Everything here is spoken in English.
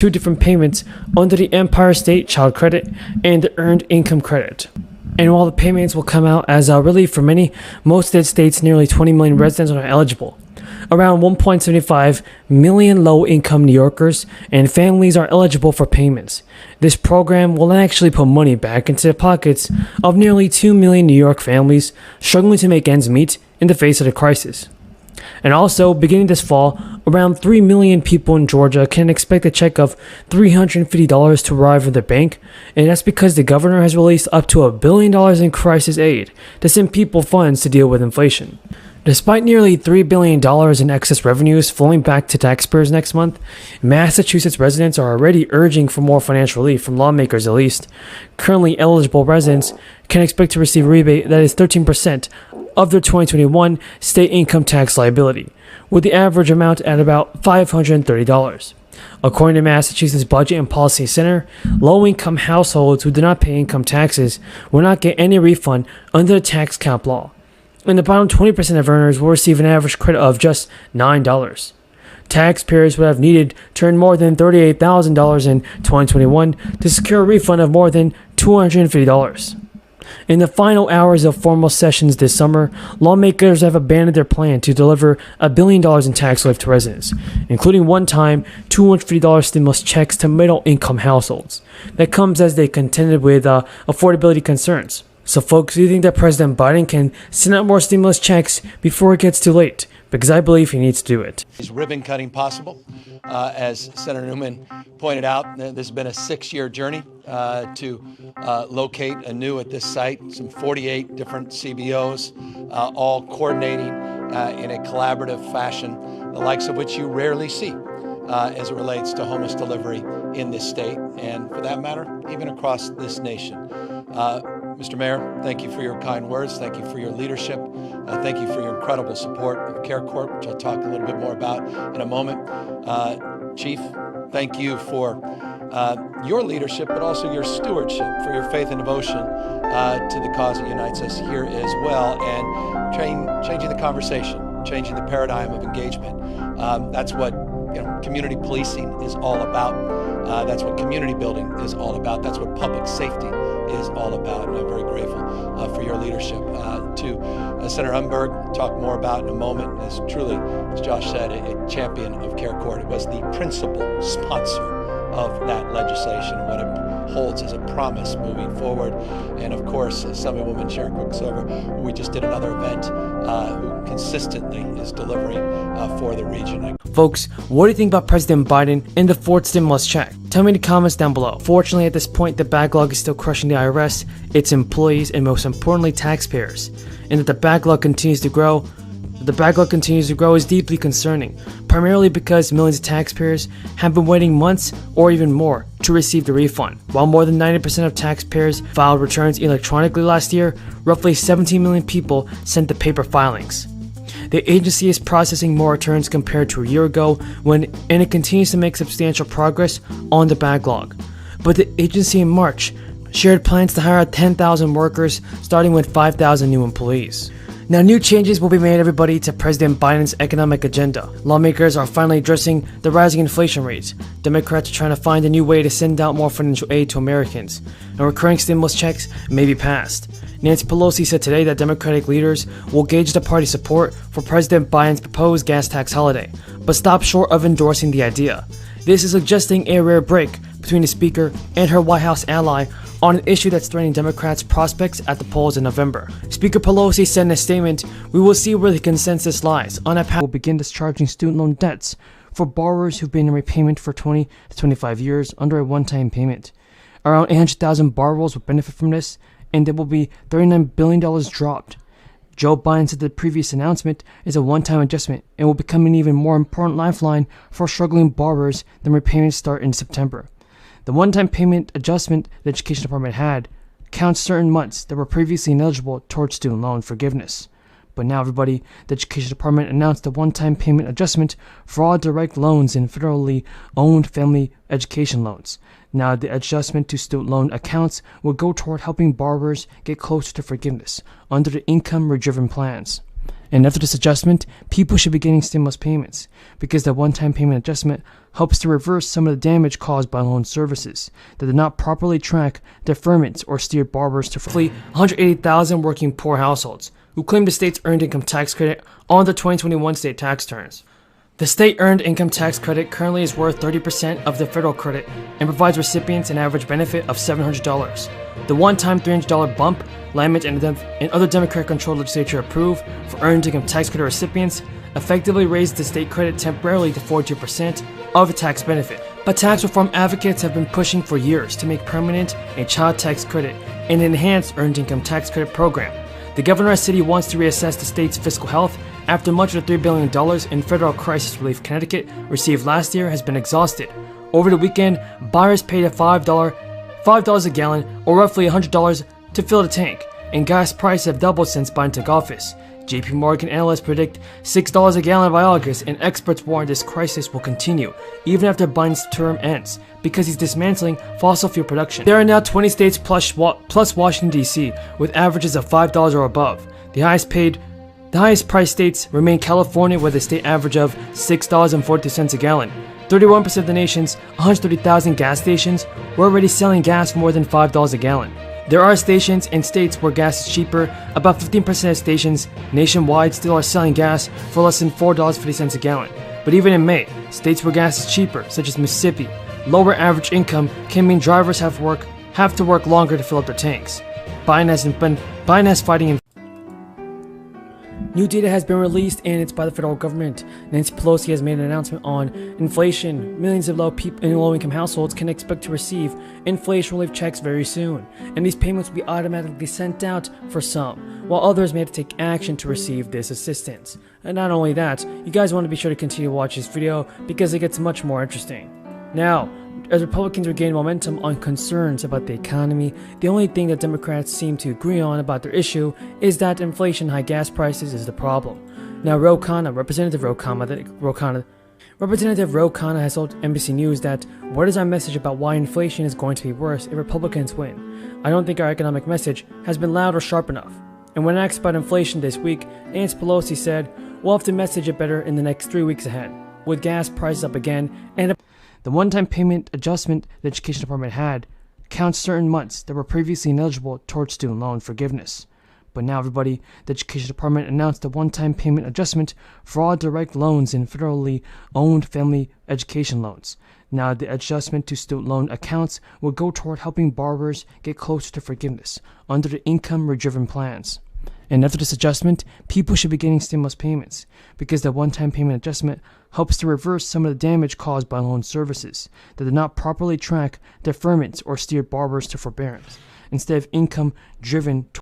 two different payments under the Empire State Child Credit and the Earned Income Credit. And while the payments will come out as relief for many, most of the state's nearly 20 million residents are eligible. Around 1.75 million low-income New Yorkers and families are eligible for payments. This program will actually put money back into the pockets of nearly 2 million New York families struggling to make ends meet in the face of the crisis. And also, beginning this fall, around 3 million people in Georgia can expect a check of $350 to arrive in their bank, and that's because the governor has released up to $1 billion in crisis aid to send people funds to deal with inflation. Despite nearly $3 billion in excess revenues flowing back to taxpayers next month, Massachusetts residents are already urging for more financial relief from lawmakers at least. Currently eligible residents can expect to receive a rebate that is 13% of their 2021 state income tax liability, with the average amount at about $530. According to Massachusetts Budget and Policy Center, low-income households who do not pay income taxes will not get any refund under the tax cap law, and the bottom 20% of earners will receive an average credit of just $9. Taxpayers would have needed to earn more than $38,000 in 2021 to secure a refund of more than $250. In the final hours of formal sessions this summer, lawmakers have abandoned their plan to deliver $1 billion in tax relief to residents, including one-time $250 stimulus checks to middle-income households. That comes as they contended with affordability concerns. So folks, do you think that President Biden can send out more stimulus checks before it gets too late? Because I believe he needs to do it. Is ribbon cutting possible? As Senator Newman pointed out, this has been a 6-year journey to locate anew at this site some 48 different CBOs, all coordinating in a collaborative fashion, the likes of which you rarely see as it relates to homeless delivery in this state, and for that matter, even across this nation. Mr. Mayor, thank you for your kind words. Thank you for your leadership. Thank you for your incredible support of CareCorp, which I'll talk a little bit more about in a moment. Chief, thank you for your leadership, but also your stewardship, for your faith and devotion to the cause that unites us here as well, and changing the conversation, changing the paradigm of engagement. That's what community policing is all about. That's what community building is all about. That's what public safety is all about. And I'm very grateful for your leadership. To Senator Umberg, talk more about in a moment, is truly, as Josh said, a champion of CareCorp. It was the principal sponsor of that legislation and what it holds as a promise moving forward. And of course, Assemblywoman Sharon Quicksilver, who we just did another event, who consistently is delivering for the region. Folks, what do you think about President Biden and the fourth stimulus check? Tell me in the comments down below. Fortunately, at this point, the backlog is still crushing the IRS, its employees, and most importantly, taxpayers. And that the backlog continues to grow is deeply concerning, primarily because millions of taxpayers have been waiting months or even more to receive the refund. While more than 90% of taxpayers filed returns electronically last year, roughly 17 million people sent the paper filings. The agency is processing more returns compared to a year ago, and it continues to make substantial progress on the backlog. But the agency in March shared plans to hire 10,000 workers, starting with 5,000 new employees. Now, new changes will be made, everybody, to President Biden's economic agenda. Lawmakers are finally addressing the rising inflation rates. Democrats are trying to find a new way to send out more financial aid to Americans, and recurring stimulus checks may be passed. Nancy Pelosi said today that Democratic leaders will gauge the party's support for President Biden's proposed gas tax holiday, but stop short of endorsing the idea. This is suggesting a rare break between the Speaker and her White House ally on an issue that's threatening Democrats' prospects at the polls in November. Speaker Pelosi said in a statement, "We will see where the consensus lies on a path. We'll begin discharging student loan debts for borrowers who've been in repayment for 20 to 25 years under a one-time payment. Around 800,000 borrowers will benefit from this, and there will be $39 billion dropped." Joe Biden said the previous announcement is a one-time adjustment and will become an even more important lifeline for struggling borrowers than repayments start in September. The one-time payment adjustment the Education Department had counts certain months that were previously ineligible towards student loan forgiveness. But now, everybody, the Education Department announced a one-time payment adjustment for all direct loans and federally owned family education loans. Now, the adjustment to student loan accounts will go toward helping borrowers get closer to forgiveness under the income-driven plans. And after this adjustment, people should be getting stimulus payments because the one-time payment adjustment helps to reverse some of the damage caused by loan services that did not properly track deferments or steer borrowers to roughly 180,000 working poor households who claim the state's earned income tax credit on the 2021 state tax returns. The state earned income tax credit currently is worth 30% of the federal credit and provides recipients an average benefit of $700. The one-time $300 bump Lamont and other Democrat-controlled legislature approved for earned income tax credit recipients effectively raised the state credit temporarily to 42% of the tax benefit. But tax reform advocates have been pushing for years to make permanent a child tax credit and enhance earned income tax credit program. The governor said he wants to reassess the state's fiscal health after much of the $3 billion in federal crisis relief Connecticut received last year has been exhausted. Over the weekend, buyers paid a $5 a gallon, or roughly $100 to fill the tank, and gas prices have doubled since Biden took office. JP Morgan analysts predict $6 a gallon by August, and experts warn this crisis will continue even after Biden's term ends because he's dismantling fossil fuel production. There are now 20 states plus Washington, D.C. with averages of $5 or above. The highest priced states remain California with a state average of $6.42 a gallon. 31% of the nation's 130,000 gas stations were already selling gas for more than $5 a gallon. There are stations and states where gas is cheaper. About 15% of stations nationwide still are selling gas for less than $4.50 a gallon. But even in May, states where gas is cheaper, such as Mississippi, lower average income can mean drivers have to work longer to fill up their tanks. Biden has fighting. New data has been released and it's by the federal government. Nancy Pelosi has made an announcement on inflation. Millions of low-income households can expect to receive inflation relief checks very soon, and these payments will be automatically sent out for some, while others may have to take action to receive this assistance. And not only that, you guys want to be sure to continue to watch this video because it gets much more interesting. Now, as Republicans regain momentum on concerns about the economy, the only thing that Democrats seem to agree on about their issue is that inflation and high gas prices is the problem. Now, Representative Ro Khanna has told NBC News that, "What is our message about why inflation is going to be worse if Republicans win? I don't think our economic message has been loud or sharp enough." And when asked about inflation this week, Nancy Pelosi said, "We'll have to message it better in the next 3 weeks ahead, with gas prices up again and the one-time payment adjustment the Education Department had counts certain months that were previously ineligible towards student loan forgiveness. But now, everybody, the Education Department announced a one-time payment adjustment for all direct loans and federally owned family education loans. Now, the adjustment to student loan accounts will go toward helping borrowers get closer to forgiveness under the income-driven plans. And after this adjustment, people should be getting stimulus payments because the one-time payment adjustment helps to reverse some of the damage caused by loan services that did not properly track deferments or steer borrowers to forbearance instead of income-driven